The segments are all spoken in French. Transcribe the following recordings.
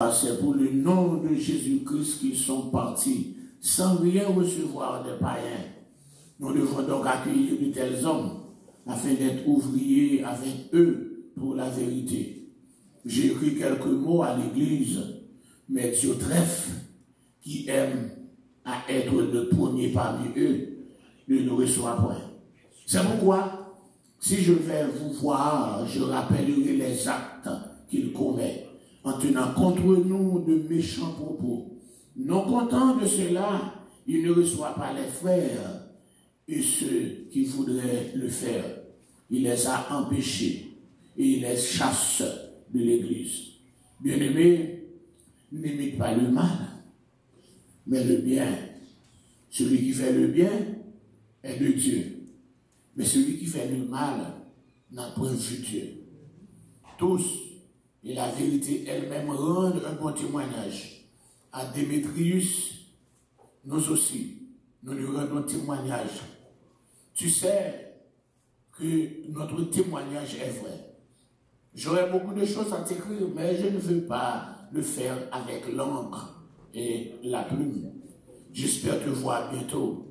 C'est pour le nom de Jésus-Christ qu'ils sont partis, sans rien recevoir des païens. Nous devons donc accueillir de tels hommes, afin d'être ouvriers avec eux pour la vérité. J'ai écrit quelques mots à l'église, mais Diotrephe, qui aime à être le premier parmi eux, ne nous reçoit point. C'est pourquoi, si je vais vous voir, je rappellerai les actes qu'il commet, en tenant contre nous de méchants propos. Non content de cela, il ne reçoit pas les frères et ceux qui voudraient le faire. Il les a empêchés et il les chasse de l'église. Bien-aimés, n'imite pas le mal, mais le bien. Celui qui fait le bien est de Dieu. Mais celui qui fait le mal n'a point vu Dieu. Tous, et la vérité elle-même, rendent un bon témoignage. À Démétrius, nous aussi, nous lui rendons témoignage. Tu sais que notre témoignage est vrai. J'aurais beaucoup de choses à t'écrire, mais je ne veux pas le faire avec l'encre et la plume. J'espère te voir bientôt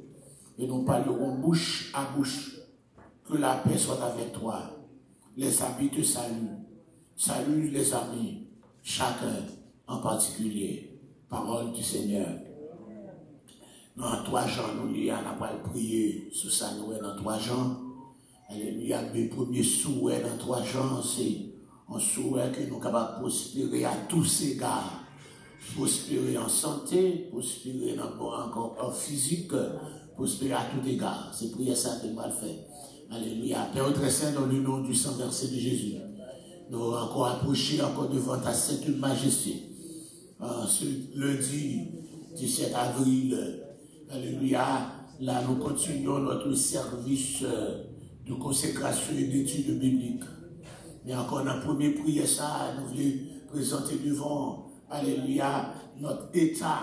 et nous parlerons bouche à bouche. Que la paix soit avec toi. Les amis te saluent. Salut les amis, chacun en particulier. Parole du Seigneur. Dans 3 Jean, nous on n'a pas prié sous ça, nous dans 3 Jean. Alléluia, mes premiers souhaits dans 3 Jean, c'est un souhait que nous sommes capables de prospérer à tous égards. Prospérer en santé, prospérer encore en physique, prospérer à tout égard. C'est prier ça que nous allons faire. Alléluia. Père très saint, dans le nom du sang versé de Jésus, nous encore approcher encore devant ta sainte majesté. Ce lundi 17 avril, alléluia, là nous continuons notre service de consécration et d'études bibliques. Mais encore dans la première prière, ça, nous voulons présenter devant, alléluia, notre état,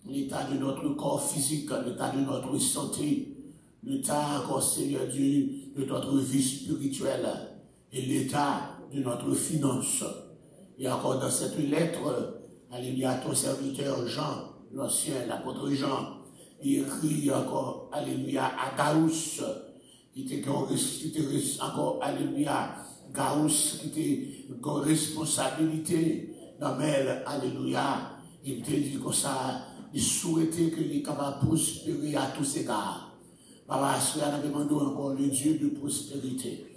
l'état de notre corps physique, l'état de notre santé, l'état encore, Seigneur Dieu, de notre vie spirituelle et l'état de notre finance. Et encore dans cette lettre, alléluia, ton serviteur Jean, l'ancien, l'apôtre Jean, il écrit encore, alléluia, à Gaius, qui était encore, alléluia, Gaius, qui était une responsabilité dans elle, alléluia, il te dit comme ça, il souhaitait qu'il est capable de prospérer à tous égards. Papa, nous demandons encore le Dieu de prospérité,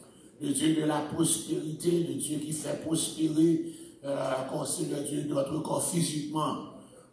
le Dieu de la prospérité, le Dieu qui fait prospérer encore le Dieu de notre corps physiquement,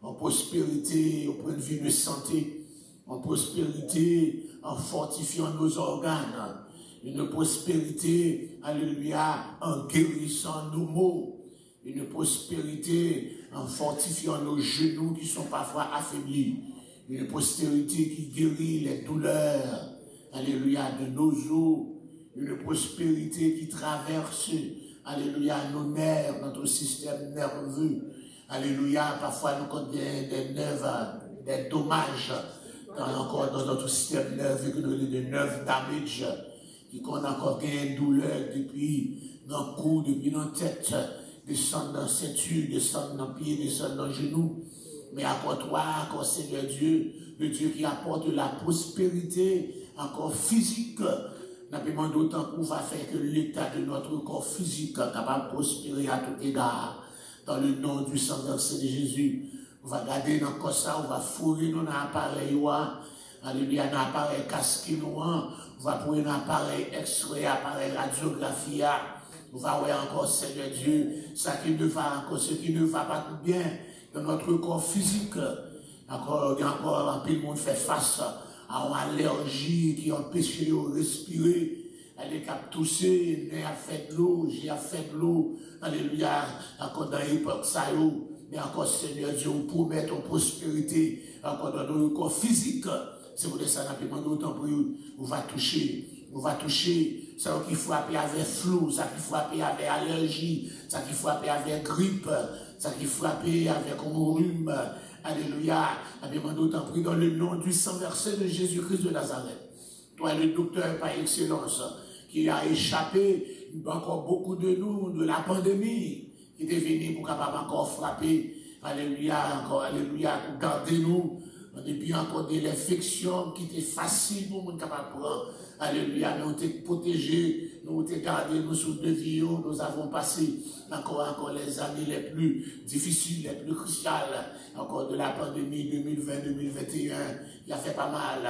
en prospérité au point de vue de santé, en prospérité en fortifiant nos organes, une prospérité, alléluia, en guérissant nos maux, une prospérité en fortifiant nos genoux qui sont parfois affaiblis, une prospérité qui guérit les douleurs, alléluia, de nos os, une prospérité qui traverse, alléluia, nos nerfs, notre système nerveux, alléluia, parfois nous avons des nerfs, des dommages, encore dans notre système nerveux, que nous avons des nerfs damage, qui qu'on a encore des douleurs depuis nos cou, depuis nos têtes, descendent dans la ceinture, descendent dans le pied, descendent dans le genou. Mais encore toi, encore Seigneur Dieu, le Dieu qui apporte la prospérité, encore physique. Nous demandons d'autant qu'on va faire que l'état de notre corps physique est capable de prospérer à tout égard. Dans le nom du sang versé de Jésus, on va garder dans le corps ça, on va fourrer dans l'appareil, alléluia, dans l'appareil casque, on va prendre un appareil X-ray, appareil radiographie, on va voir encore Seigneur Dieu, ce qui ne va pas tout bien dans notre corps physique. Encore un peu de monde fait face à une allergie qui empêche de respirer. Elle est capable de tousser, elle a fait de l'eau, j'ai fait de l'eau. Alléluia. Encore dans l'époque, ça y est. Mais encore, Seigneur Dieu, on promet ton prospérité. Encore dans notre corps physique. C'est pour ça qu'on a demandé autant pour nous. On va toucher. On va toucher. Ça qui frappe avec flou, ça qui frappe avec allergie, ça qui frappe avec grippe, ça qui frappe avec un rhume. Alléluia. On a demandé autant pour dans le nom du sang versé de Jésus-Christ de Nazareth. Toi, le docteur par excellence, qui a échappé encore beaucoup de nous de la pandémie, qui est venu pour capable encore frapper. Alléluia, encore, alléluia, pour garder nous. Depuis encore de l'infection qui était facile pour nous capable de prendre. Alléluia, nous t'es protégés, nous t'es gardés, nous sous de vie, nous avons passé encore les années les plus difficiles, les plus cruciales, encore de la pandémie 2020-2021, qui a fait pas mal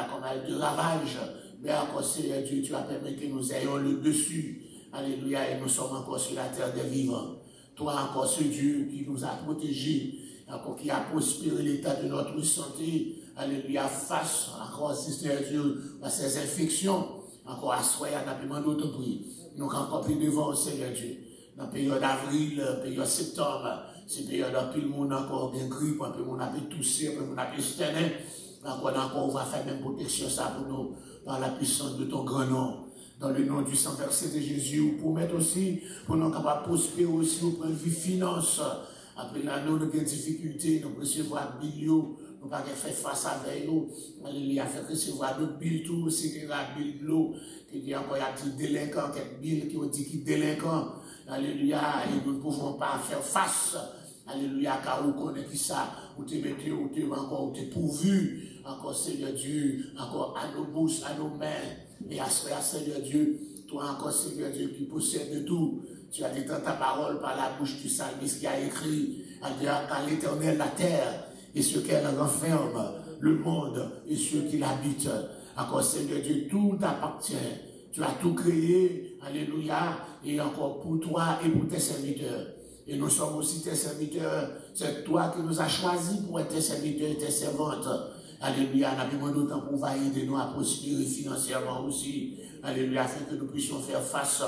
de ravages, mais encore Seigneur Dieu, tu as permis que nous ayons le dessus. Alléluia, et nous sommes encore sur la terre des vivants. Toi encore ce Dieu qui nous a protégés, encore qui a prospéré l'état de notre santé, alléluia, face encore, Seigneur Dieu, à ces infections, encore à soi, à la paiement d'autres prix. Donc encore plus devant, Seigneur Dieu, dans la période d'avril, période septembre, c'est période où tout le monde encore bien grippe, un peu monde a pu tousser, un peu monde a pu se tenir, encore on va faire même protection ça pour nous, par la puissance de ton grand nom. Dans le nom du sang versé de Jésus, pour mettre aussi, pour nous capables de prospérer aussi au point de vue finance. Après là, nous avons des difficultés, nous recevoir billes, nous pas faire face avec nous. Alléluia, faire recevoir d'autres billes, tout aussi que la bille de l'eau, qui dit encore, il y a des délinquants, quelques billes qui ont dit qu'ils délinquants. Alléluia, et nous ne pouvons pas faire face. Alléluia, car vous connaissez qui ça, vous te mettez, vous te encore, vous te pourvu, encore Seigneur Dieu, encore à nos bouches, à nos mains, et à Seigneur Dieu, toi encore Seigneur Dieu qui possède tout. Tu as dit dans ta parole par la bouche du psalmiste qui a écrit, à dire qu'à l'Éternel la terre et ce qu'elle renferme, le monde et ceux qui l'habitent. Encore Seigneur Dieu, tout t'appartient. Tu as tout créé, alléluia, et encore pour toi et pour tes serviteurs. Et nous sommes aussi tes serviteurs. C'est toi qui nous as choisis pour être tes serviteurs et tes servantes. Alléluia, nous avons demandé autant pour aider nous à prospérer financièrement aussi. Alléluia, afin que nous puissions faire face,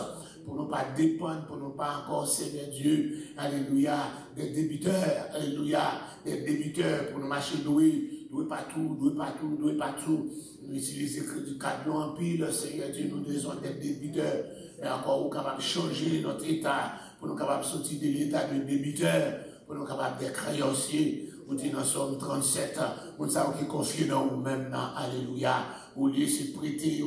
pour ne pas dépendre, pour ne pas encore, Seigneur Dieu, alléluia, des débiteurs, alléluia, des débiteurs, pour nous marcher doués pas tout. Nous utilisons le crédit carte en pile, Seigneur Dieu, nous devons être débiteurs, et encore, nous capables de changer notre état, pour nous capables de sortir de l'état de débiteur, pour nous capables d'être créanciers. Vous dites dans Somme 37, vous savez qui confie dans vous-même, alléluia. Au lieu de se prêter,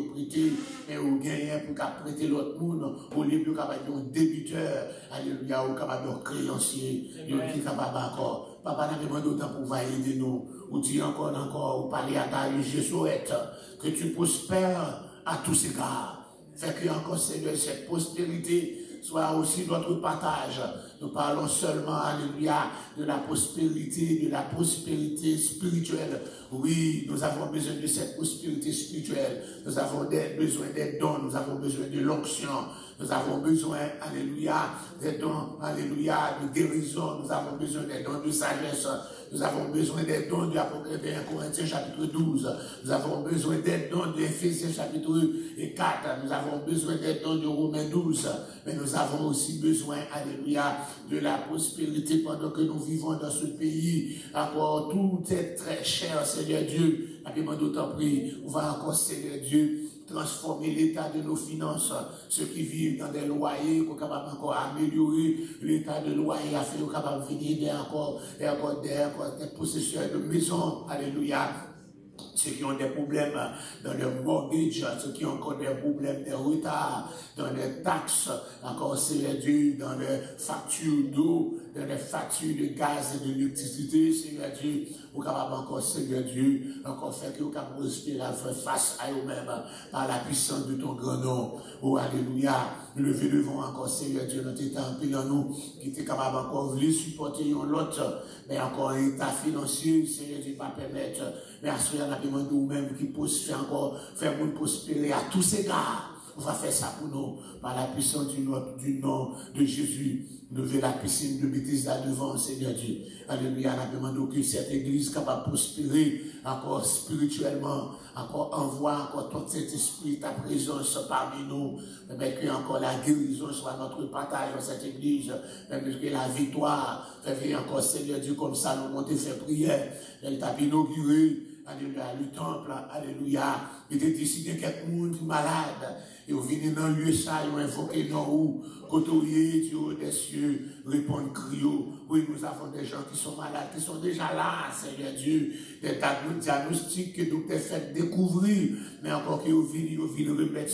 mais au gagner pour prêter l'autre monde, au lieu de capable de débiteur, alléluia, au capable de créancier, il est capable encore. Papa n'a pas d'autant pour aider nous. Ou dit encore, ou parler à ta je souhaite que tu prospères à tous égards. Fait que encore, Seigneur, cette prospérité soit aussi notre partage. Nous parlons seulement, alléluia, de la prospérité spirituelle. Oui, nous avons besoin de cette prospérité spirituelle. Nous avons besoin des dons, nous avons besoin de l'onction. Nous avons besoin, alléluia, des dons, alléluia, de guérison. Nous avons besoin des dons de sagesse. Nous avons besoin des dons de 1 Corinthiens chapitre 12. Nous avons besoin des dons de Éphésiens chapitre 4. Nous avons besoin des dons de Romains 12. Mais nous avons aussi besoin, alléluia, de la prospérité pendant que nous vivons dans ce pays. Encore, tout est très cher, Seigneur Dieu. Appelez-moi d'autant pris. On va encore, Seigneur Dieu, transformer l'état de nos finances. Ceux qui vivent dans des loyers, pour capable encore améliorer l'état de loyer, afin qu'on capable de venir des possesseurs de maisons. Alléluia. Ceux qui ont des problèmes dans leur mortgage, ceux qui ont encore des problèmes de retard, dans les taxes, encore Seigneur Dieu, dans les factures d'eau, dans les factures de gaz et de l'électricité, Seigneur Dieu, vous capable encore, Seigneur Dieu, encore faire que vous capable respirer, faire face à eux-mêmes, par la puissance de ton grand nom. Oh, alléluia. Levez devant encore, Seigneur Dieu, notre état en paix dans nous, qui était capable encore de supporter l'autre, mais encore un état financier, Seigneur Dieu, pas permettre, mais à ce moment-là, demande nous-mêmes qui faire encore, faire nous prospérer à tous égards. On va faire ça pour nous, par la puissance du nom de Jésus. Lever la piscine de bêtises là devant, Seigneur Dieu. Alléluia, on a demandé que cette église capable de prospérer, encore spirituellement, encore envoie, encore tout cet esprit, ta présence parmi nous. Mais que encore la guérison soit notre partage dans cette église. Mais que la victoire, fait encore, Seigneur Dieu, comme ça, nous monter faire prière. Elle t'a inauguré. Alléluia, le temple, alléluia. Il était décidé quelqu'un qui est malade. Et vous venez dans le lieu ça, ils ont invoqué dans où, côtoyer, Dieu des cieux, répondre crio. Oui, nous avons des gens qui sont malades, qui sont déjà là, Seigneur Dieu. Des diagnostics que nous t'avons fait découvrir. Mais encore qu'ils viennent remettre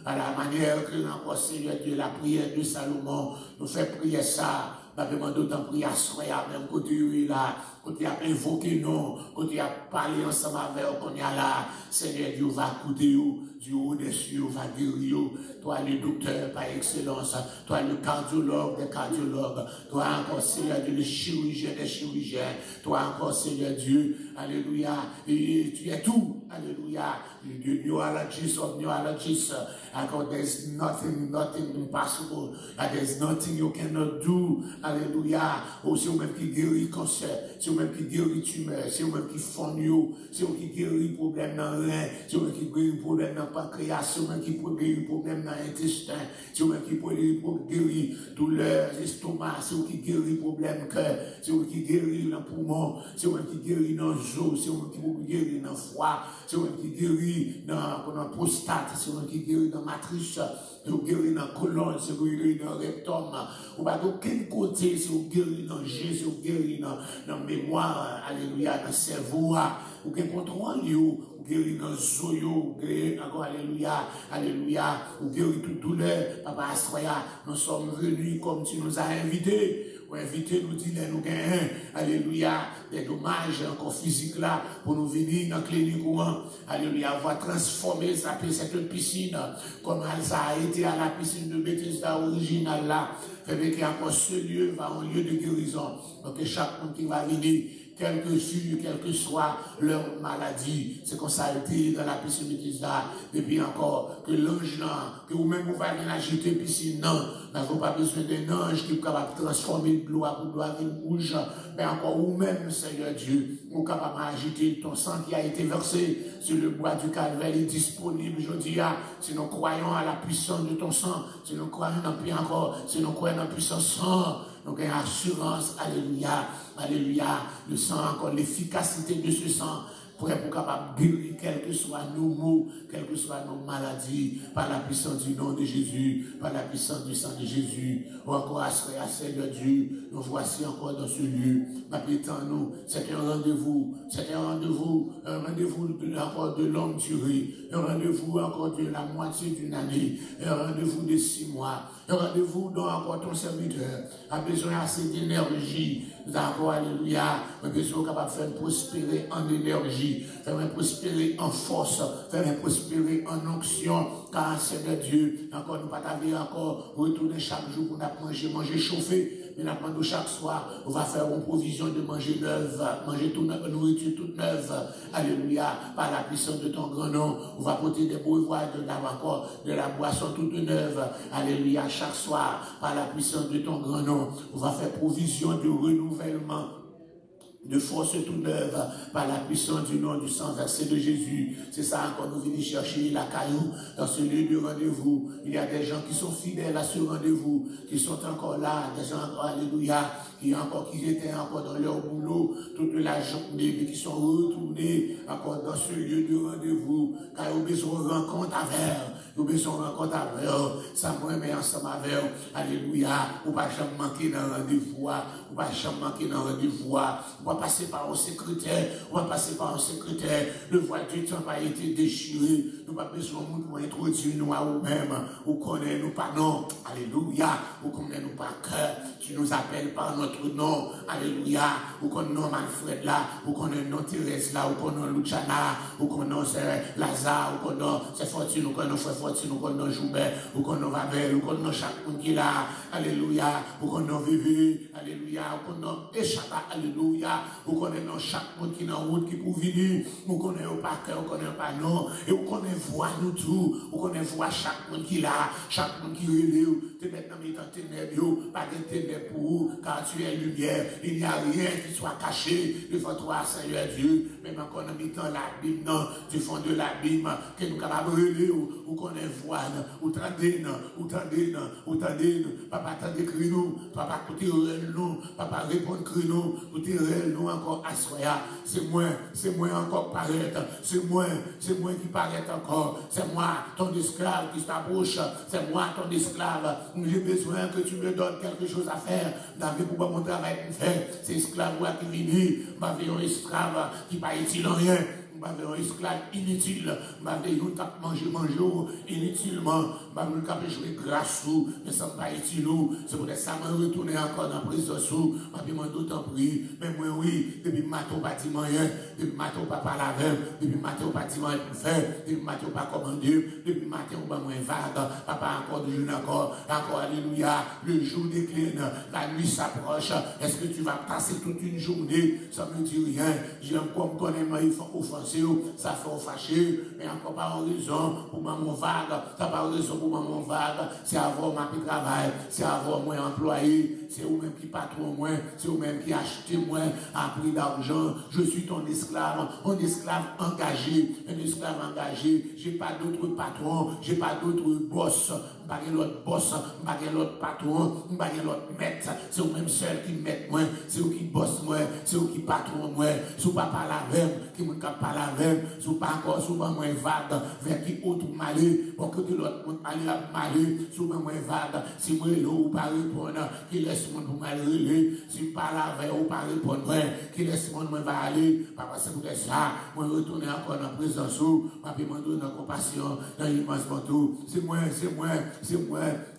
à la manière que, encore, Seigneur Dieu, la prière de Salomon nous fait prier ça. m'a demandé autant prier à soi, même côté là, côté a invoqué non, côté a parlé ensemble avec qu'on y a là, Seigneur Dieu va écouter du haut des cieux, va guérir. Toi le docteur par excellence, toi le cardiologue des cardiologues, toi encore Seigneur Dieu le chirurgien des chirurgiens, toi encore Seigneur Dieu, alléluia, et tu es tout, alléluia, the neurologist of neurologists, there's nothing impossible, there's nothing you cannot do, alléluia, oh c'est vous-même qui guérit cancer, c'est vous-même qui guérit tumeur, c'est vous-même qui fonds, c'est vous qui guérit problème dans le rein, c'est vous-même qui guérit problème dans le pancréas, c'est vous-même qui guérit problème dans l'intestin, c'est vous-même qui guérit douleur, estomac, c'est vous qui guérit problème cœur, c'est vous qui guérit dans le poumon, c'est vous-même qui guérit dans le os, c'est vous qui guérit dans le foie, c'est vous-même qui guérit dans la prostate, c'est vous-même qui guérit dans la matrice, c'est vous guérit dans la colonne, c'est vous guérit dans le rectum, ou pas d'aucun côté, c'est vous guérit dans le jet, c'est vous guérit dans la mémoire, alléluia, dans le cerveau, ou qu'un contrôle, ou guérit dans le zoyo, ou guérit encore, alléluia, alléluia, ou guérit toute douleur, papa Astroya, nous sommes venus comme tu nous as invités. Ou inviter nous dire nous gagnons, alléluia, des dommages encore physiques là, pour nous venir dans la clinique ou alléluia, on va transformer cette piscine, comme ça a été à la piscine de Bethesda originale là, fait qu'il y a encore ce lieu, va un lieu de guérison, donc chaque monde qui va venir, quelle que soit leur maladie, c'est comme ça a été dans la piscine de Bethesda, depuis encore que l'ange que vous-même vous allez agiter piscine, non, n'avons pas besoin d'un ange qui est capable de transformer de l'eau pour de l'eau rouge, mais encore vous-même, Seigneur Dieu, vous êtes capable d'agiter ton sang qui a été versé sur le bois du calvaire, est disponible, je dis, si nous croyons à la puissance de ton sang, si nous croyons si nous croyons dans la puissance sang, donc une assurance, alléluia, alléluia, le sang, encore l'efficacité de ce sang, pour être capable de guérir, quels que soient nos maux, quelles que soient nos maladies, par la puissance du nom de Jésus, par la puissance du sang de Jésus, ou encore à Seigneur Dieu, nous voici encore dans ce lieu, nous, c'est un rendez-vous encore de longue durée, un rendez-vous encore de la moitié d'une année, un rendez-vous de 6 mois, un rendez-vous dont encore ton serviteur a besoin assez d'énergie, d'accord, alléluia, a besoin capable de faire prospérer en énergie, faire prospérer en force, faire prospérer en onction, car Seigneur Dieu, encore nous pas encore retourner chaque jour pour nous manger chauffé, mais nous chaque soir, on va faire une provision de manger neuve, manger toute notre nourriture toute neuve, alléluia, par la puissance de ton grand nom, on va porter des breuvoirs de la boisson toute neuve, alléluia, chaque soir, par la puissance de ton grand nom, on va faire provision de renouvellement, de force toute neuve par la puissance du nom du sang versé de Jésus. C'est ça quand nous venons chercher la caillou dans ce lieu de rendez-vous. Il y a des gens qui sont fidèles à ce rendez-vous, qui sont encore là, des gens, alléluia, qui étaient encore dans leur boulot toute la journée, mais qui sont retournés encore dans ce lieu de rendez-vous, car ils ont besoin de rencontre avec nous besoin de rencontre avec ça moi mais ensemble avec alléluia, ou pas jamais manquer dans le rendez-vous, ou pas jamais manquer dans le rendez-vous, on va passer par un secrétaire, le voile du temps n'a pas été déchiré, nous pas besoin de pour introduire nous à nous-mêmes, ou connaît nous pas non, alléluia, ou connaît nous pas cœur, tu nous appelles par notre nom, alléluia, ou connaît non Manfred là, ou connaît non Thérèse là, ou connaît Luciana, ou connaît Lazare, ou connaît c'est Fortune, ou connaît Frère Fortune, ou connaît Joubert, ou connaît Babel, ou connaît chaque monde qui est là, alléluia, ou connaît Vivi, alléluia, ou connaît Échappa, alléluia, ou connaît chaque monde qui est en route qui pour venir, ou connaît pas cœur, ou connaît pas non, et ou connaît voix nous tout, ou connaît voix chaque monde qui est là, chaque monde qui relève, te mettre dans mes ténèbres, pas de ténèbres pour vous, car tu es lumière, il n'y a rien qui soit caché devant toi, Seigneur Dieu, même encore en mettant l'abîme, du fond de l'abîme, que nous capables de relever, ou qu'on est voix, ou tendez, papa tendez cri nous, papa côté nous, papa répondre cri nous, côté nous encore assoya, c'est moi encore paraître, c'est moi qui paraît encore, c'est moi ton esclave qui s'approche, c'est moi ton esclave, j'ai besoin que tu me donnes quelque chose à faire, d'avoir pour mon travail pour faire, c'est esclave qui vient, m'avait un esclave qui pas utile en rien, m'avait un esclave inutile, m'avait un tape manger inutilement, nous capable jouer grâce ou, mais ça pas utile nous. C'est pour ça que je retourner encore dans la présence ou, je demande d'autant prie. Mais moi, oui, depuis matin, pas dit rien, depuis matin, pas parler avec, depuis matin, pas dit rien pour faire, depuis matin, pas commander, depuis matin, on va moins vague, papa encore de jour encore, alléluia, le jour décline, la nuit s'approche. Est-ce que tu vas passer toute une journée sans me dire rien? J'aime comme connaître, il faut offenser, ça fait fâcher, mais encore pas en raison pour maman vague, ça pas en raison pour maman vague, c'est avoir ma petit travail, c'est avoir moins employé, c'est vous-même qui patron moins, c'est vous-même qui achetez moins à prix d'argent. Je suis ton esclave, un esclave engagé, j'ai pas d'autre patron, j'ai pas d'autre boss, pas l'autre boss, pas l'autre patron, pas l'autre maître, c'est vous-même seul qui met moins, c'est vous qui boss moins, c'est vous qui patron moins, si vous pas parler avec, qui ne peut pas parler avec, si vous pas encore souvent moins vague, vers qui autre malé, pour que l'autre monde aille malé, souvent moins vague, si moi ou pas répondre, qui laisse mon pour mal relé, si pas la veille ou pas répondre, qui laisse mon va aller, papa c'est pour ça, moi retourner encore dans la présence ou, papa m'a donné dans compassion, dans l'immense manteau, c'est moi,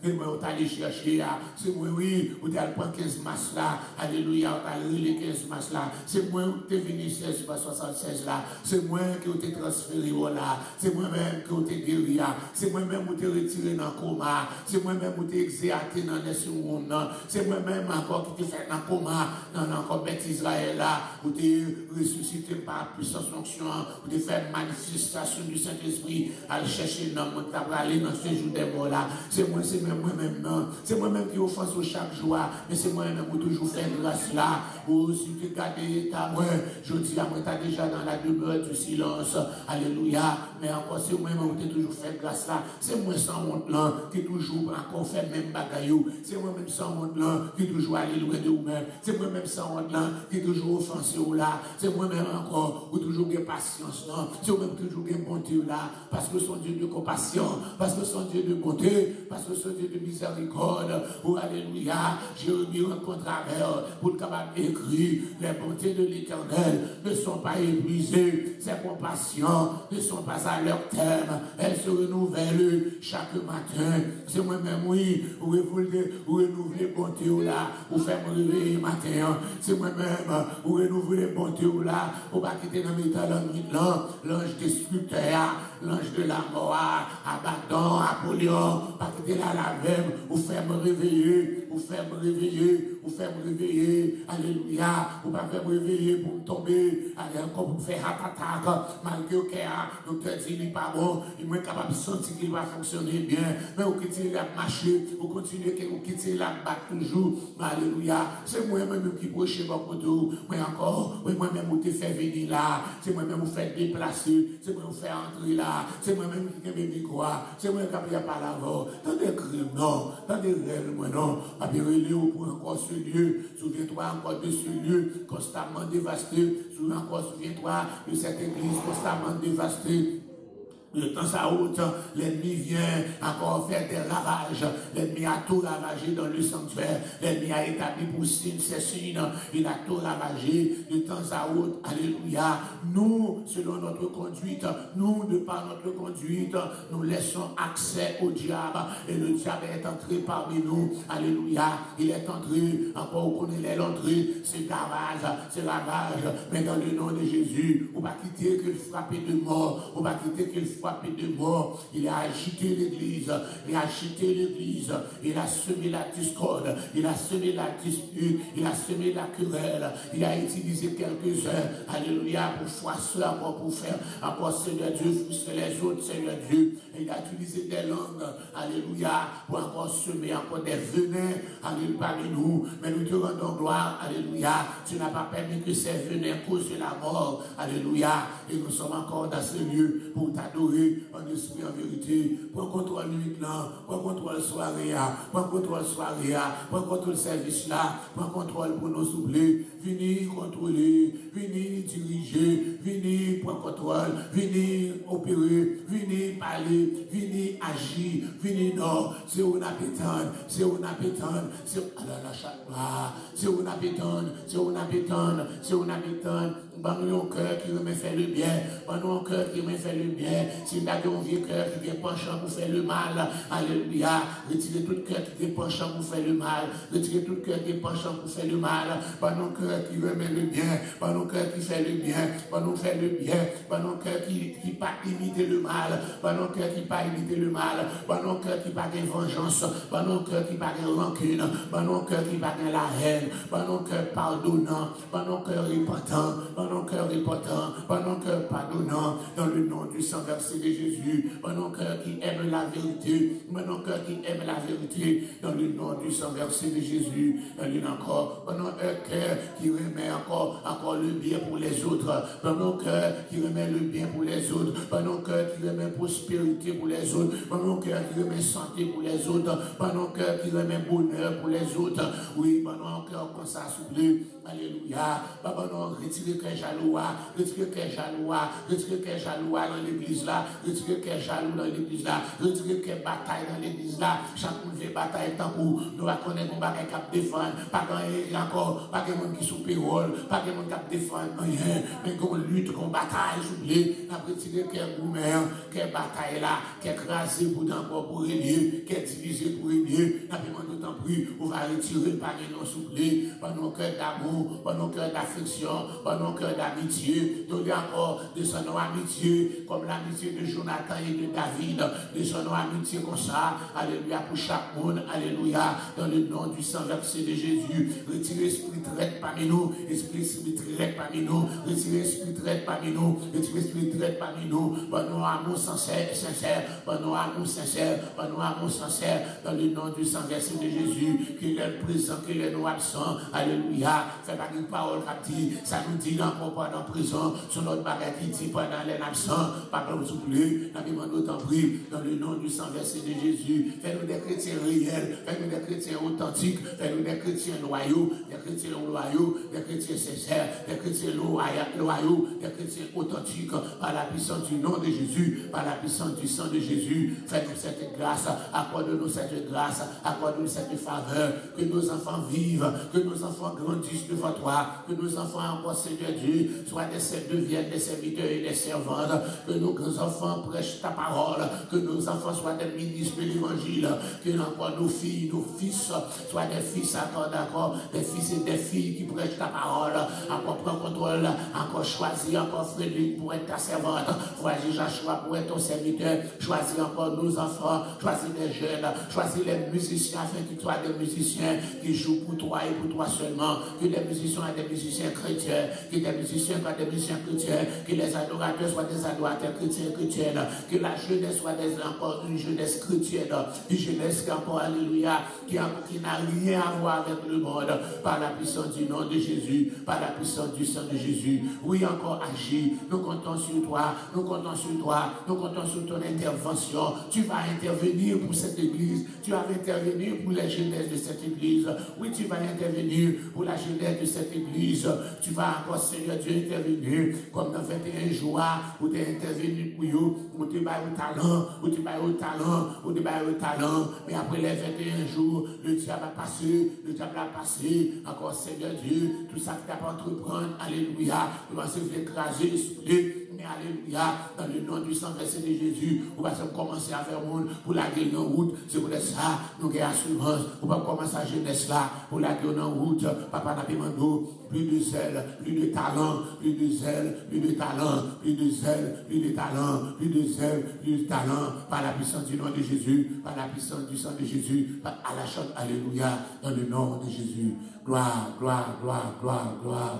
et moi, on allé chercher, c'est moi, oui, on allé prendre 15 masses là, alléluia, on allé les 15 masses là, c'est moi, où t'es venu 16 par 76 là, c'est moi qui on t'ai transféré là, c'est moi-même qui on t'ai guéri là, c'est moi-même où t'es retiré dans le coma, c'est moi-même où t'es exéaté dans les secondes, c'est moi-même encore qui t'ai fait dans le coma, dans encore bête Israël là, où t'es ressuscité par puissance fonction, où t'es fait manifestation du Saint-Esprit, à chercher dans mon tabralé dans ce jour des morts là, c'est même moi-même, non, c'est moi-même qui offense au chaque joie, mais c'est moi-même qui toujours fait grâce là, ou si tu gardes ta moi, je dis à moi, t'as déjà dans la demeure du silence, alléluia, mais encore c'est moi-même qui toujours fait grâce là, c'est moi sans honte là, qui toujours encore fait même bagaillou, c'est moi-même sans honte là, qui toujours allé loin de vous-même, c'est moi-même sans honte là, qui toujours offensé ou là, c'est moi-même encore, ou toujours de patience là, c'est moi-même toujours de bonté là, parce que son Dieu de compassion, parce que son Dieu de bonté, parce que son Dieu de miséricorde, ou alléluia, Jérémie rencontre avec, pour le capable écrit, les bontés de l'Éternel ne sont pas épuisées, ses compassions ne sont pas à leur terme, elles se renouvellent chaque matin. C'est moi-même, oui, où renouveler bonté ou là, ou faire me réveiller matin. C'est moi-même, où renouveler bonté ou là, ou pas quitter dans mes talents l'ange destructeur, l'ange de la mort, Abaddon, Apollyon, pas quitter là la même, ou faire me réveiller, ou faire me réveiller, ou faire me réveiller, alléluia, ou pas faire me réveiller pour me tomber, allez encore pour faire attaque, malgré que le docteur dit il n'est pas bon, il est capable de sentir qu'il va fonctionner bien, mais vous quittez la marcher, vous continuez que vous quittez la battre toujours, alléluia, c'est moi-même qui proche beaucoup de vous, mais encore, moi-même vous te fait venir là, c'est moi-même vous fait déplacer, c'est moi vous fait entrer là, c'est moi-même qui aime venir quoi, c'est moi qui n'ai pas l'avant, dans des crimes, non, dans des rêves, moi non, pas bien pour encore ce lieu, souviens-toi encore de ce lieu constamment dévasté, souviens-toi de cette église constamment dévastée. De temps à autre, l'ennemi vient encore faire des ravages. L'ennemi a tout ravagé dans le sanctuaire. L'ennemi a établi pour signe ses signes. Il a tout ravagé de temps à autre. Alléluia. Nous, selon notre conduite, nous, de par notre conduite, nous laissons accès au diable. Et le diable est entré parmi nous. Alléluia. Il est entré, encore on connaît l'entrée, c'est ravage. Mais dans le nom de Jésus, on va quitter que le frapper de mort. On va quitter que le frappé de mort, il a agité l'église, il a semé la discorde, il a semé la dispute, il a semé la querelle, il a utilisé quelques-uns, alléluia, pour froisser encore, pour faire encore Seigneur Dieu, frustrer les autres, Seigneur Dieu, et il a utilisé des langues, alléluia, pour encore semer encore des venins, alléluia, parmi nous, mais nous te rendons gloire, alléluia, tu n'as pas permis que ces venins causent la mort, alléluia, et nous sommes encore dans ce lieu pour t'adorer en esprit, en vérité. Prends contrôle nuit là, prends contrôle soirée, prends contrôle soirée, prends contrôle service là, prends contrôle pour nous souffler. Venez contrôler, venez diriger, venez prendre contrôle, venez opérer, venez parler, venez agi, vini non, c'est où n'a pétane, c'est où n'a pétane, c'est où la chakra, c'est où n'a pétane, c'est où n'a pétane, c'est où n'a pétane, un cœur qui remet faire le bien, un cœur qui remet faire le bien, si t'as un vieux cœur qui est penchant pour faire le mal, alléluia, retirez tout cœur qui est penchant pour faire le mal, retirez tout cœur qui est penchant pour faire le mal, pas nos cœurs qui remet le bien, pas nos cœurs qui fait le bien, pas nos fait le bien, pas nos cœurs qui pas imiter le mal, pas nos cœurs qui pas imiter le mal, pas nos cœurs qui pas de vengeance, pas nos cœurs qui pas de rancune, pas nos cœurs qui pas de la haine, pas nos cœurs pardonnants, pas nos cœurs repentants, pas nos cœurs repentants, pas nos cœurs pardonnants, dans le nom du sang versé de Jésus, pas nos cœurs qui aiment la vérité, pas nos cœurs qui aiment la vérité, dans le nom du sang versé de Jésus, dans le encore, pas nos cœurs qui remet encore le bien pour les autres, pas nos cœurs qui remet le bien pour les autres, pas nos cœurs qui remet prospérité pour les autres, pas nos cœurs qui remet santé pour les autres, pas nos cœurs qui remet bonheur pour les autres, oui, pas nos cœurs comme ça souple, alléluia, pas nos retirer que jaloux, retirer que jaloux, retirer que jaloux dans l'église là, retirer que jaloux dans l'église là, retirer que bataille dans l'église là, chaque monde fait bataille tant pour nous va connaître combat qui cap défendre, pas encore, pas que monde qui sous payroll, pas que monde qui défendre rien, mais qu'on lutte, qu'on bataille, s'oublie, après tirer que gourmet, que bataille là, que écraser pour d'encore pour régner, que diviser pour régner, n'a pas d'autant plus, on va retirer par nos s'oublie, par nos cœurs d'amour, par nos cœurs d'affection, par nos cœurs d'amitié, donner encore de son amitié, comme l'amitié de Jonathan et de David, de son amitié comme ça, alléluia, pour chaque monde, alléluia, dans le nom du sang versé de Jésus, retirez l'esprit traite parmi nous, esprit traite parmi nous, retirez l'esprit traite parmi nous, retirez l'esprit traite parmi nous, par nos amours sincères, par nos amours sincères, par nos amours sincères, dans le nom du sang versé de Jésus, qu'il est présent, qu'il est nous absent, alléluia, fait pas une parole qui dit, ça nous dit encore pendant prison, sur notre bagage qui dit pendant les absents, pas comme souple, n'a demandé autant pris, dans le nom du sang versé de Jésus, fais-nous des chrétiens réels, fais-nous des chrétiens authentiques, fais-nous des chrétiens loyaux, des chrétiens sincères, des chrétiens loyaux, des chrétiens authentiques, par la puissance du nom de Jésus, par la puissance du sang de Jésus, fais-nous cette grâce, accorde-nous cette grâce, accorde-nous cette faveur, que nos enfants vivent, que nos enfants grandissent devant toi, que nos enfants encore, Seigneur Dieu, soient deviennent des serviteurs et des servantes, que nos enfants prêchent ta parole, que nos enfants soient des ministres de l'évangile, que encore nos filles, nos fils soient des fils encore d'accord, des fils et des filles qui prêchent ta parole, encore prends contrôle, encore choisis encore Frédéric pour être ta servante, choisis Joshua pour être ton serviteur, choisis encore nos enfants, choisis les jeunes, choisis les musiciens afin qu'ils soient des musiciens qui jouent pour toi et pour toi seulement, que les musiciens soient des musiciens chrétiens, que les musiciens soient des musiciens chrétiens, que les adorateurs soient des adorateurs chrétiens et chrétiennes, que la jeunesse soit encore une jeunesse chrétienne, une jeunesse qui encore, alléluia, qui n'a rien à voir avec le monde, par la puissance du nom de Jésus, par la puissance du sang de Jésus. Oui, encore agis, nous comptons sur toi, nous comptons sur toi, nous comptons sur ton intervention. Tu vas intervenir pour cette église, tu vas intervenir pour la jeunesse de cette église. Oui, tu vas intervenir pour la jeunesse de cette église. Tu vas encore, Seigneur Dieu, intervenir comme dans 21 jours, où tu es intervenu pour eux, où tu vas au talent, où tu vas au talent, où tu vas au talent. Mais après les 21 jours, le diable a passé, le diable a passé. Encore, Seigneur Dieu, tout ça que tu as pas entreprendre, alléluia, tu vas se faire écraser, souffler. Mais alléluia, dans le nom du sang versé de Jésus, on va commencer à faire monde pour la gueule en route. C'est pour ça, nous avons assurance. On va commencer à jeunesse là, pour la gueule en route. Papa n'a pas demandé plus de zèle, plus de talent, plus de zèle, plus de talent, plus de zèle, plus de talent, plus de zèle, plus de talent, par la puissance du nom de Jésus, par la puissance du sang de Jésus, à la chante, alléluia, dans le nom de Jésus. Gloire, gloire, gloire, gloire, gloire.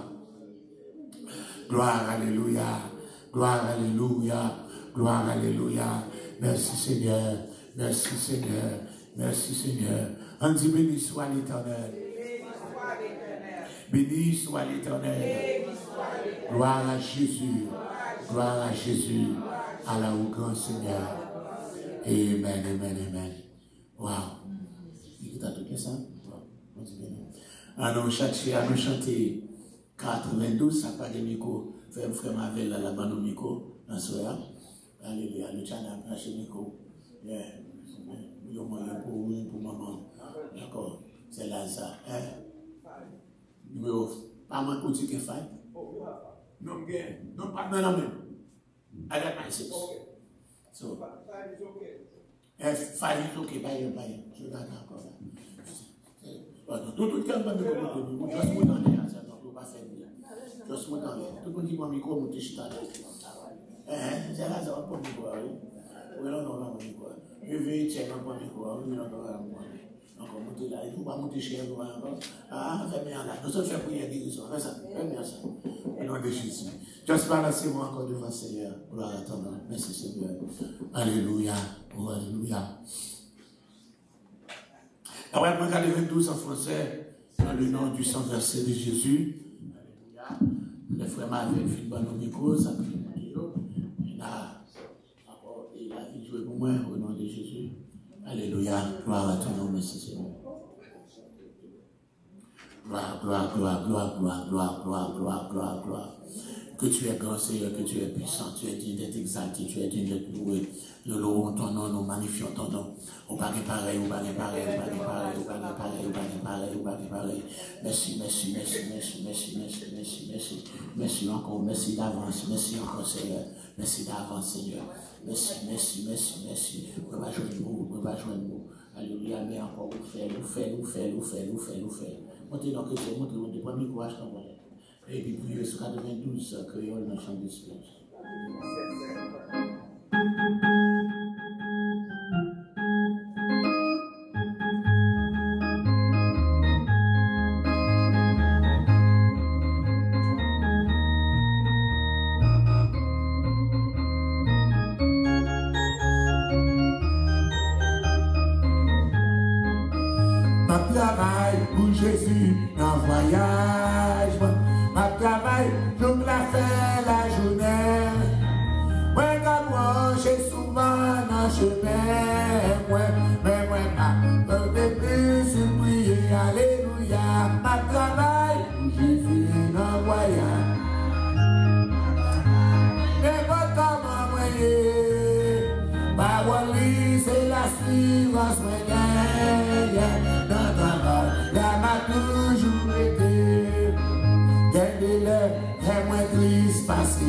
Gloire, alléluia. Gloire, alléluia. Gloire, alléluia. Merci Seigneur. Merci Seigneur. Merci Seigneur. On dit béni soit l'Éternel. Béni soit l'Éternel. Gloire à Jésus. Gloire à Jésus. À la au grand Seigneur. Amen, amen, amen. Wow. Il a tout ça? On dit béni. Alors, chanter 92, ça pas de micro. Frère Mavel, la bande au micro, dans ce soir. Alléluia, le channel a lâché le micro. il y a moyen pour maman. D'accord, c'est Lazare. Numéro, pas moi pour dire que faille. Non, pas dans la même. I got my 6. So, 5 is okay. 5 is okay, bye. Je suis d'accord. Tout le monde va me dire, juste monter en l'air, ça ne va pas faire bien. Juste monter en l'air. Tout le monde qui prend le micro, monte chita. C'est là, ça va prendre le micro. Oui, non, micro. Je vais checker encore le micro. Oui, non, encore monter là. Il ne faut pas monter chez vous encore. Ah, fais bien là. Nous sommes fait prier guérison. Fais ça. Fais bien ça. Au nom de Jésus. Juste balancez-moi encore devant le Seigneur. Gloire à ton nom. Merci Seigneur. Alléluia. Alléluia. Après, je regarde les 22 en français, dans le nom du sang versé de Jésus. Alléluia. Le frère m'avait fait le micro, ça peut il a joué pour moi au nom de Jésus. Alléluia. Gloire à ton nom, merci Seigneur. Gloire. Que tu es grand Seigneur, que tu es puissant, tu es digne d'être exalté, tu es digne d'être loué. Nous louons ton nom, nous magnifions ton nom. On va pareil. Merci encore, merci d'avance, merci encore Seigneur. Merci d'avance Seigneur. Merci. On va joindre nous. Alléluia, mais encore, nous fait. Montez donc, montez, premier courage qu'on va. Et puis, priez sur 92, créole dans le champ d'esprit. Ma travail pour Jésus en voyage. Ma travail, je me la fais la journée. Moi, quand moi, j'ai souvent dans le chemin. Mais moi, pas de plus prier. Alléluia. Ma travail pour Jésus en voyage. Mais moi, comment moyen? Parole, c'est l'assurance, moi, toujours été, gardez-le, moins triste parce que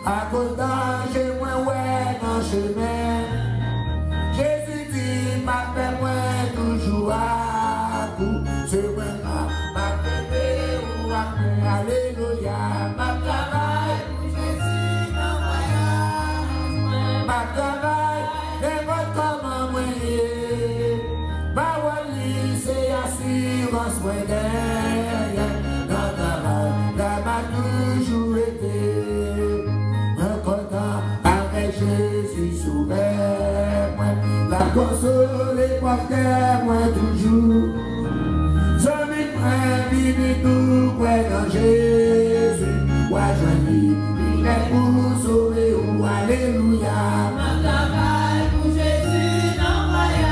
à cause d'âge, moins ouais dans le chemin. Jésus dit, ma paix, moi toujours à coup, c'est moi, ma paix, ou après, alléluia, ma travail, Jésus dans voyage, ma travail, les votes comme un moyen. Ma wali c'est assurance moi derrière. Dans ta main, là m'a toujours été. Un content avec Jésus souverain. La consoler porter moi toujours. Je m'y prends, vivre tout près dans Jésus. Moi je vis, il est pour sauver ou alléluia. Ma travail pour Jésus dans voyage.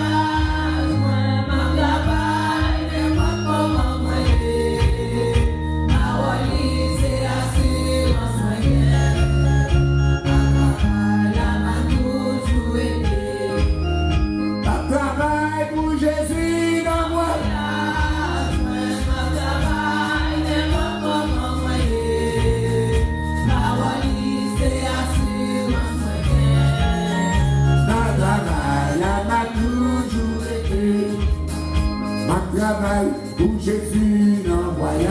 Travail pour Jésus dans voyage.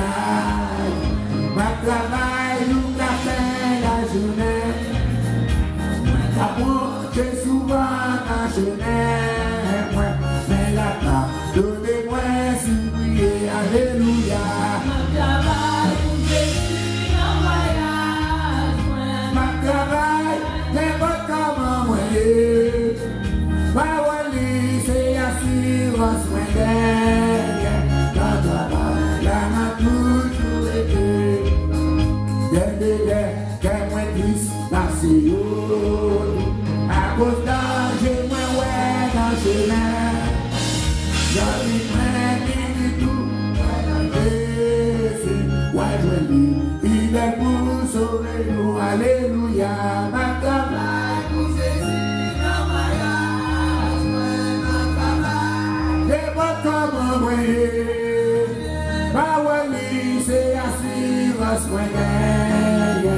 Ma travail nous la fait la journée. D'abord, j'ai souvent la journée. Mais la part, donnez-moi si prier, alléluia. Ma travail pour Jésus dans voyage. Ma travail, n'est pas comme un moyen. Ma wali, c'est assurance moyenne. À cause d'âge, moi, ouais, dans le chemin. J'en ai pris tout, Jésus, ouais, je lis. Il est pour sauver nous, alléluia. Ma travail pour Jésus, dans voyage. Ma wali c'est assurance moi gagne.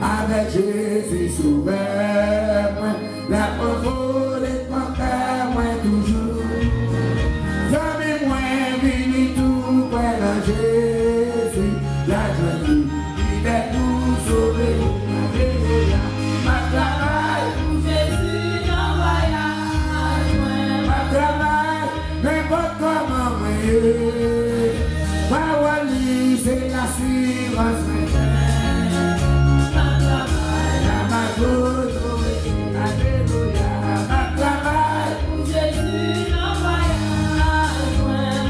Avec Jésus souverain, la parole est contraire moi toujours. Jamais moins vini tout près de Jésus, la joie il est tout sauvé. Alléluia, ma travail pour Jésus en voyage, ma travail n'importe comment moi. Ma wali c'est l'assurance. Alléluia, ma travail pour Jésus en voyage,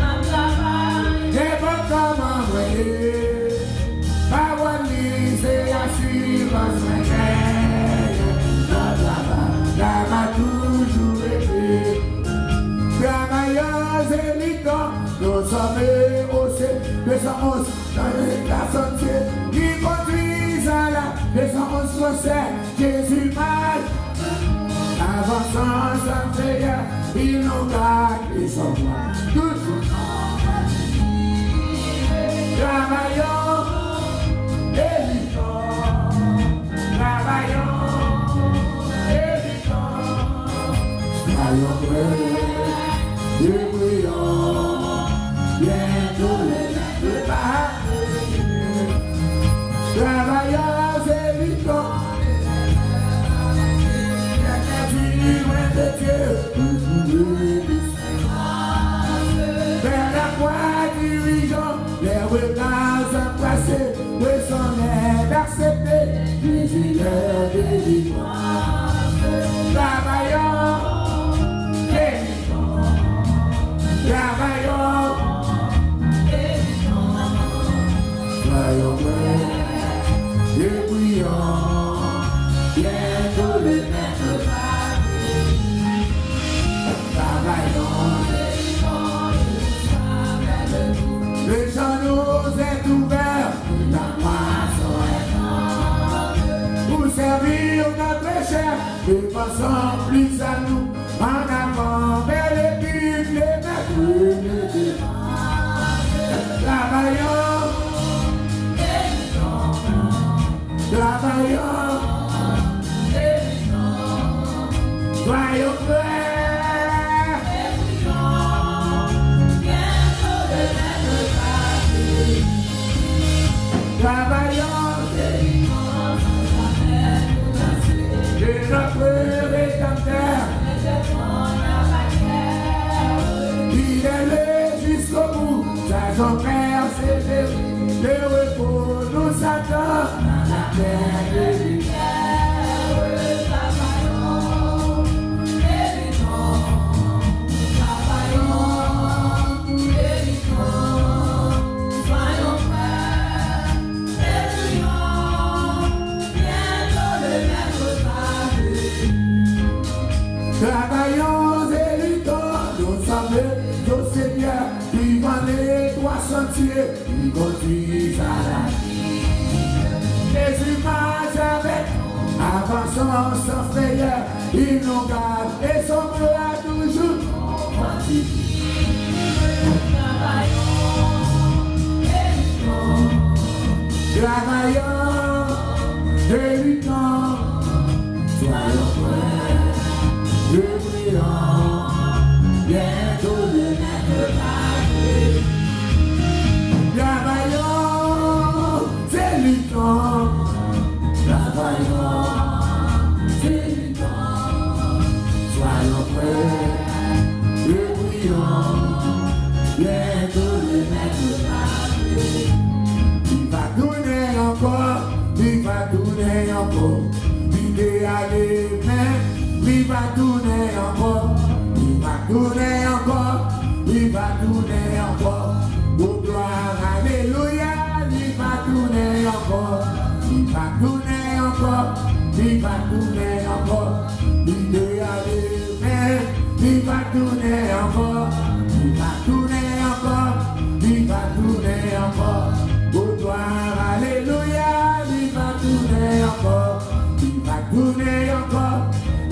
ma travail n'est pas comment voyer. Ma wali c'est l'assurance, ma travail, la m'a toujours été. Travailleurs et militants, nous sommes haussés, 211 dans la sentier qui conduisent à la 211 procès, Jésus mal. Avançant sans frayeur, ils nous gardent son roi. Toujours travaillons et luttons, travaillons et luttons. Soyons prêts et brillons, bientôt les deux parties. Travaillons et luttons. De Dieu, vers la croix dirigeant, les regards embrassés, de son aide acceptée, Jésus leur délivrance. Travaillons, travaillons, soyons prêts et brillants, bientôt le maître va. Le champ nous est ouvert, la moisson est grande. Pour servir notre chef, ne pensons plus à nous. En avant vers l'équipe, les maîtres de Dieu. Travaillons, travaillons, soyons prêts. Travaillons de notre Rédempteur. Il est le jusqu'au bout, sa son Père s'est le repos nous attend dans la terre de lumière. Travaillons, méritons, travaillons, méritons, soyons prêts. Travaillons et luttons, nous sommes nos seigneurs, vivant les trois sentiers, qui conduisent à la vie. Jésus marche avec nous, avançons sans frayeur, il nous garde et son bras toujours fortifie. Travaillons et luttons, travaillons et luttons, soyons prêts. Le brillant, bientôt le maître va. Travaillons, c'est luttons. Travaillons, c'est luttons. Soyons prêts. Le brillant, bientôt le maître va. Il va tourner encore, il va tourner encore. L'idéal est même. Il va tourner encore, il va tourner encore, il va tourner encore. Pour gloire, alléluia, il va tourner encore, il va tourner encore, il va tourner encore. L'idéal est fait, il va tourner encore, il va tourner encore, il va tourner encore. Pour gloire, alléluia, il va tourner encore, il va tourner encore.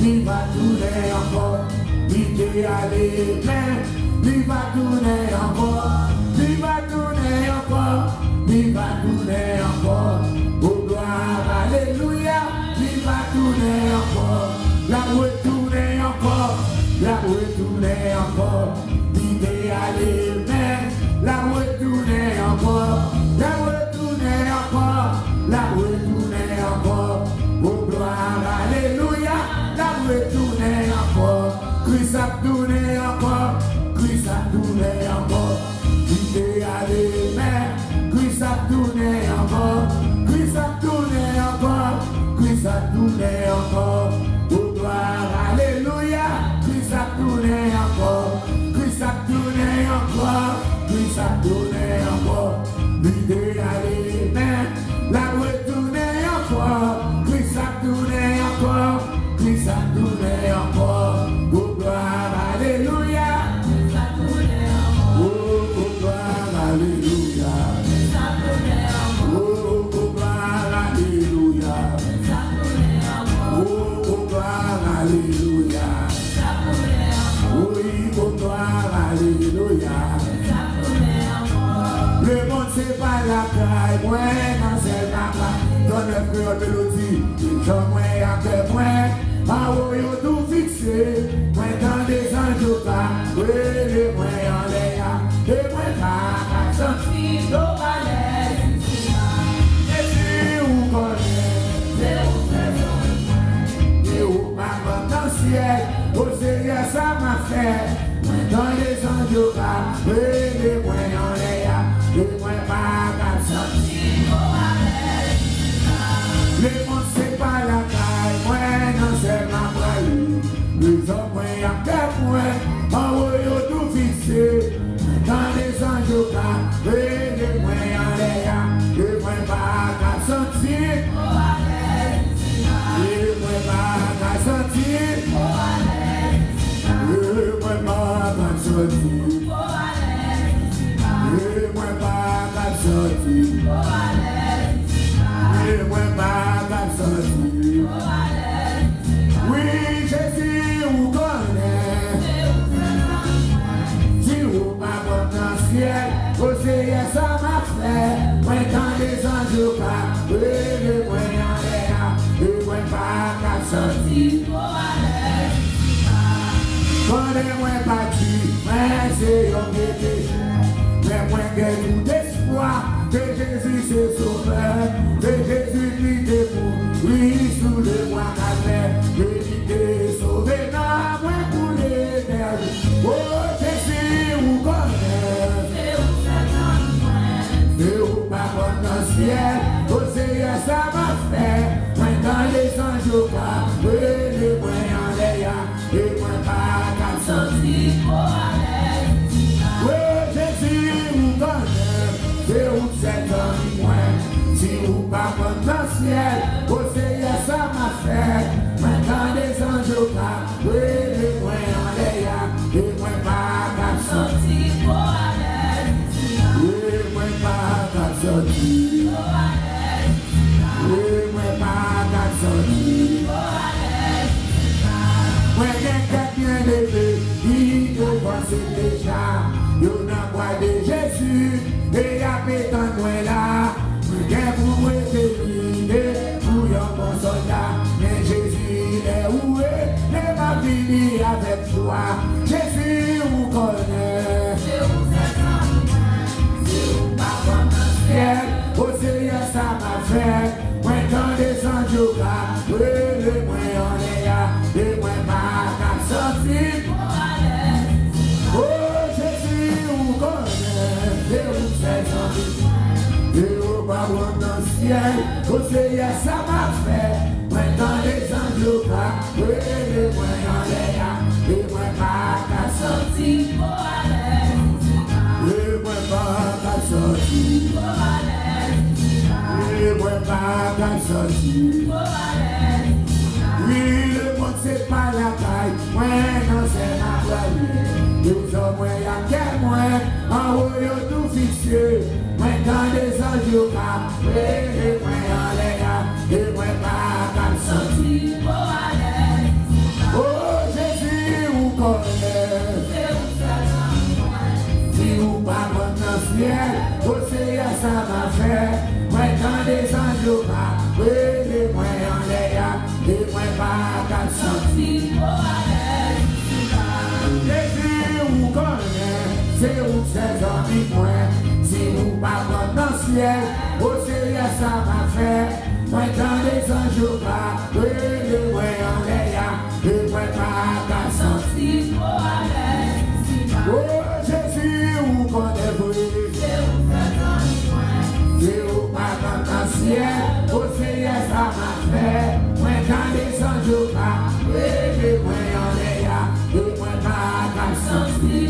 Il il va tourner encore. Il est allé, mais il va tourner encore. Il va tourner encore. Il va tourner encore. Oh gloire, alléluia. Il va tourner encore. La roue tourner encore. La roue tourner encore. Il est allé, mais la roue tourner encore. La roue tourner encore. La roue tourner encore. Oh gloire, alléluia. La roue tourner encore. Christ a tourné encore. Christ a tourné encore. Il est allé, mais Christ a tourné encore. Christ a tourné encore. Christ a tourné encore. Oh gloire, alléluia. Christ a tourné encore. Christ a tourné encore. Christ a tourné encore. Il est allé, mais la roue tourné encore. Christ a tourné encore. Christ a tourné encore. Oh gloire, alléluia. Christ a tourné encore. Oh gloire, alléluia. Christ a tourné encore. Oh gloire, alléluia. Christ a tourné encore. Oh gloire, alléluia. Christ a tourné encore. Oui, oh gloire, alléluia. Christ a tourné encore. Le monde c'est pas la caille, moi non c'est la caille. Dans le cœur mélodie, j'en moi à que moi. Ah oui, on tout fixé, moi dans des anges pas, oui, les moi en l'air, et moi pas, senti nos balais, et si vous connaissez, et où ma potentiel, au Seigneur ça m'a fait, moi dans des anges pas, oui, les moi en l'air, et moi pas, senti nos balais, les mondes c'est pas la caille, moi non c'est ma braille, les hommes à cœur moi, en haut tout fixé, dans les anges là, et les moi en l'air, et moi pas qu'à sentir, et moi pas qu'à sentir, et moi pas qu'à sentir, et moi pas qu'à sentir, et moi pas qu'à sentir. Oui, Jésus, vous connaissez. Si vous m'avez dans le ciel, vous savez, ça m'a fait. Moi, quand les anges pas, oui, les moyens en l'air, et moi, pas qu'à sentir. Quand les moyens battus, moi, c'est un péché. Mais moi, j'ai tout d'espoir que Jésus c'est sauveur, que Jésus lui défend, oui, sous le mois qu'à Jésus t'est sauvé, non, moi pour l'éternité. Oh, Jésus, vous connaissez, c'est où ma potentiel, oh Seigneur, ça m'a fait, moi dans les anges pas, oui, les moyens en l'air, et moi pas qu'à sortir, oui, Jésus, vous connaissez, c'est où c'est dans moi, si vous pas potentiel, oh Seigneur, ça m'a fait, moi dans les anges pas, oui, les moyens en l'air, et moi pas qu'à sortir, oui, moi pas qu'à sortir, oui, moi pas qu'à sortir, moi j'ai bien levé, il devant c'est déjà, il n'a pas de Jésus, et il a pété en moi là, moi pour moi délivré, pour un bon soldat, mais Jésus est où est, et ma vie avec toi, Jésus vous connaît, c'est où ma potentiel, au Seigneur ça m'a fait, moi dans les anges là, oui, le moi en l'air, et moi pas qu'à sortir, oh Jésus vous connaît, c'est où c'est son et au bas dans le ciel, au Seigneur ça m'a fait, moi dans les anges là, oui, le moi en l'air, et moi pas qu'à sortir, et moi pas qu'à sortir, et moi pas qu'à sortir, oui, le monde c'est pas la taille, moi non c'est ma famille, nous sommes à quel moins, en haut y'a tout fixé, moi dans les anges là, et moi en l'air, et moi pas qu'à sortir, oh Si vous pas dans le ciel, c'est ça m'a fait. Moi quand des anges pas, les moi en l'air, les moi pas qu'à sentir. Jésus vous connaît, c'est où ses amis moi. Si vous pas dans le ciel, c'est ça m'a fait. Moi quand des anges pas, les moi en l'air, les moi pas qu'à sentir. Oh Jésus vous connaît vrai. C'est où pas dans le ciel, c'est ça m'a fait. Moi quand des anges pas, les moi en l'air, les moi pas qu'à sentir.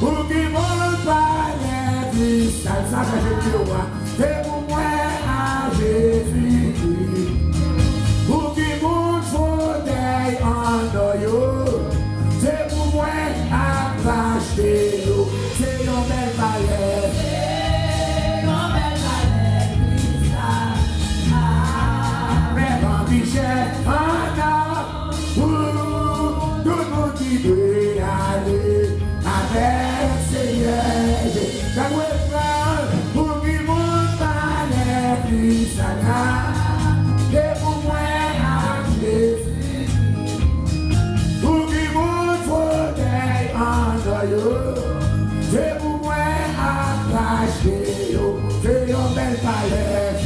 Pour qui m'ont parlé du ça que je dis moi, c'est pour moi à Jésus-Christ. Pour qui m'ont fauteuil en doyo, c'est pour moi à racheter l'eau, c'est une belle palette. Mais quand Michel en a, tout le monde qui doit aller avec Seigneur. Quand on parle, pour qui m'ont parlé du Satan, c'est pour moi à Jésus. Pour qui m'ont fauteuil en doyo, c'est pour moi à cacher l'eau, c'est une belle palette.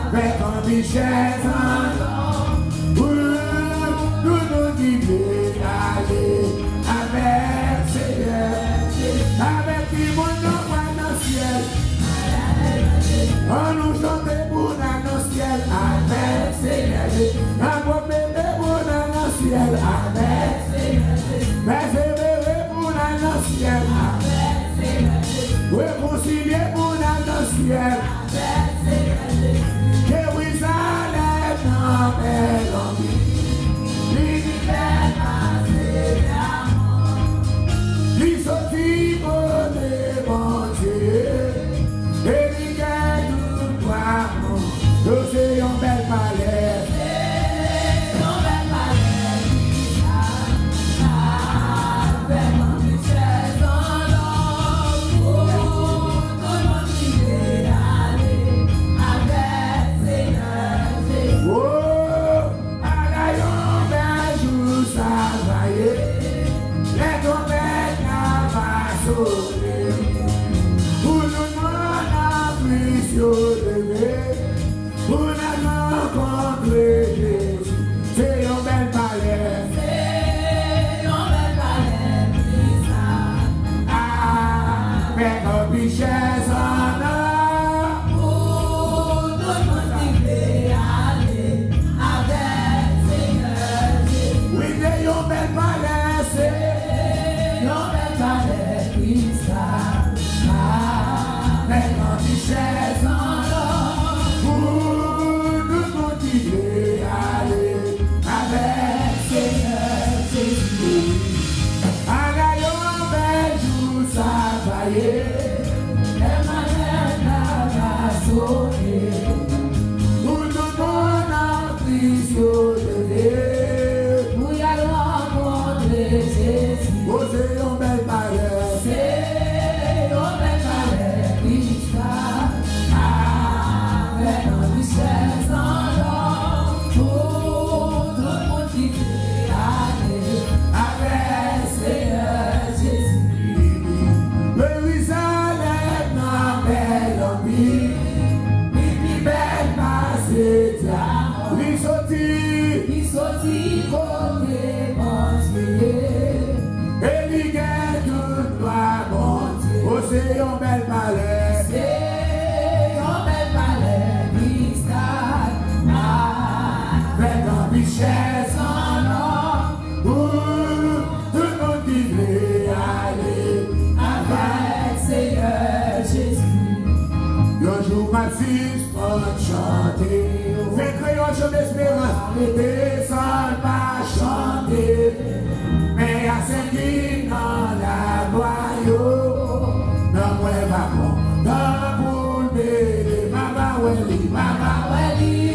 Avec un bichette en tout le monde qui veut aller avec Seigneur, avec qui mon nom va dans le ciel. On nous chante pour dans le ciel avec Seigneur. On va bébé pour dans le ciel avec Seigneur. Mais c'est bébé pour dans le ciel avec Seigneur. Réconcilié pour dans le ciel avec Seigneur. Jérusalem dans belle envie. L'univers passé d'amour. Lui sorti pour les bons dieux. Et lui gagne tout droit. C'est une belle palette. Pour la rencontrer Jésus, c'est une belle palette. C'est une belle palette, avec un bichette en or. Pour tout le monde qui veut aller avec Seigneur Jésus. Oui, c'est une belle palette, c'est une belle palette, Christ. Avec un bichette en or. C'est une belle palette. C'est une belle palette, cristal. Avec un bichette en or. Tout le monde qui veut aller avec Seigneur Jésus. Un jour ma fille va chanter. Fais créer un chant d'espérance. Descends pas chanter. Mais à ce qui dans la gloire. Mama Welly,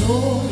Oh,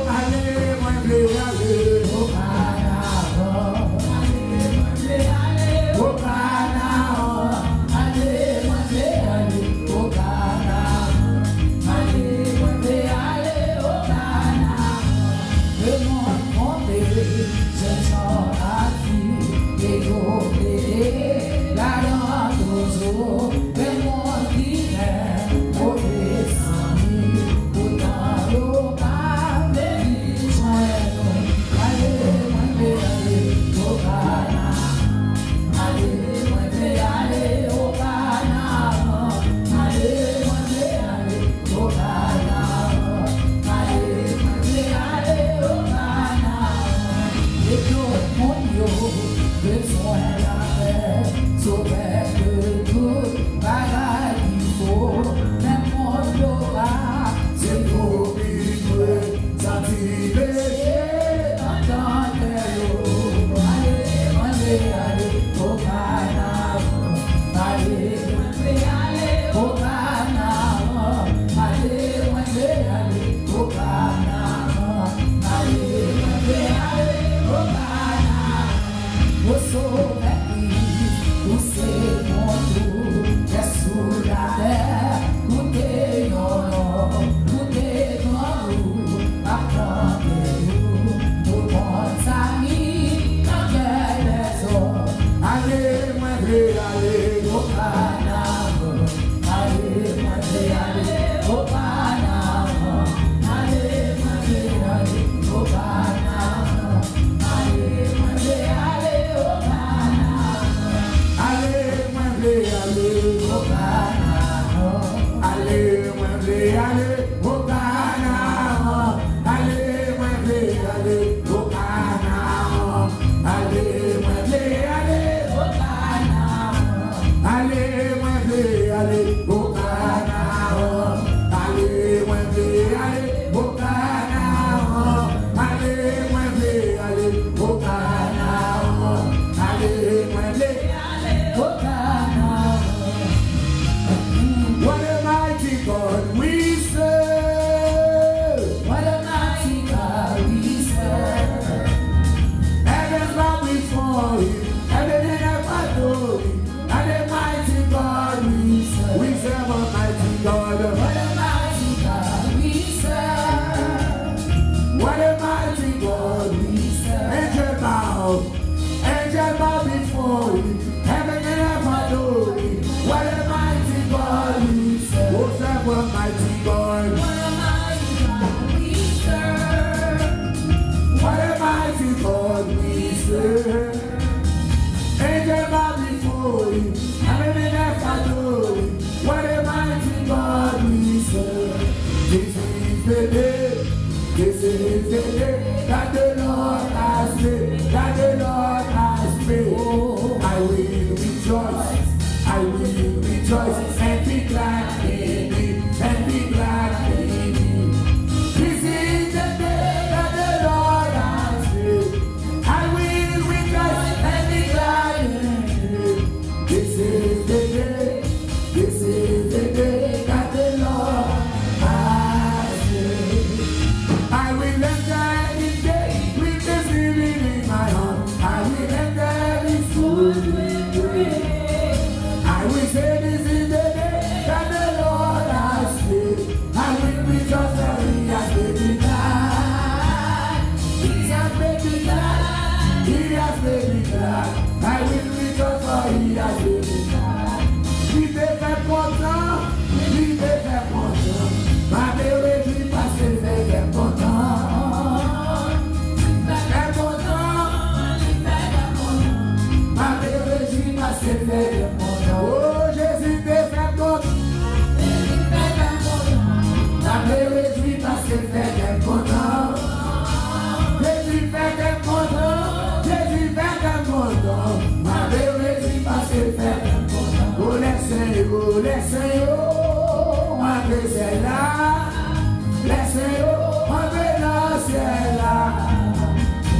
allez, moi, Lord. What a mighty God we serve. Angel bow before you, heaven and earth adore you. What a mighty God we serve. This is the day that the Lord has made, that the Lord has made. I will rejoice and be glad in it, and be glad in it. This is the day that the Lord has made. I will rejoice and be glad in it. This is the day that the Lord has made. I will enter his gate with thanksgiving in my heart. I will enter his courts with praise. I will say this is the day that the Lord has made. I will rejoice that he has made me glad. He has made me glad. He has made me glad. I will rejoice for he has made me glad. Il te fait content. Il te fait content. Ma belle vie passe et fait content. Fait content. Ma belle vie passe et fait content. Oh Jésus te fait content. Ma belle vie passe et fait content. Jésus fait content. Jésus fait content. Ma belle vie passe et fait content. Oh laissez-yo, entre c'est là. Laissez-yo, entre dans ciel là.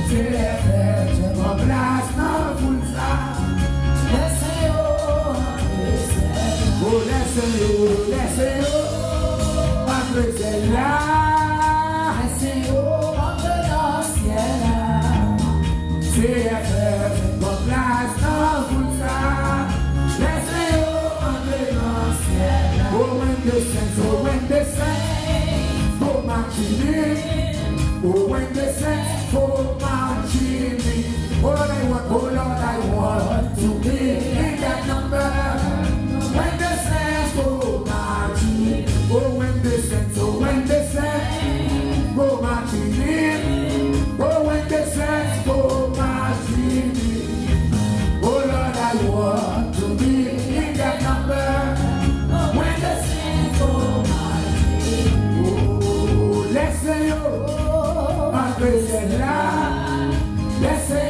C'est les fêtes, c'est mon place dans tout ça. Laissez-yo, entre c'est là. Oh laissez-yo, entre c'est là. Laissez-yo, entre dans ciel là. C'est les fêtes, c'est mon place dans tout ça. Laissez-yo, entre dans ciel là. Oh when the saints go marching in. Oh when the saints go marching in. Oh Lord I want to be in that number. When the saints go marching in. Oh when the saints go marching in. Oh when the saints go marching in. Oh Lord I want to be in that number. When the saints go marching in. Oh laissez-yo, entre c'est là. Laissez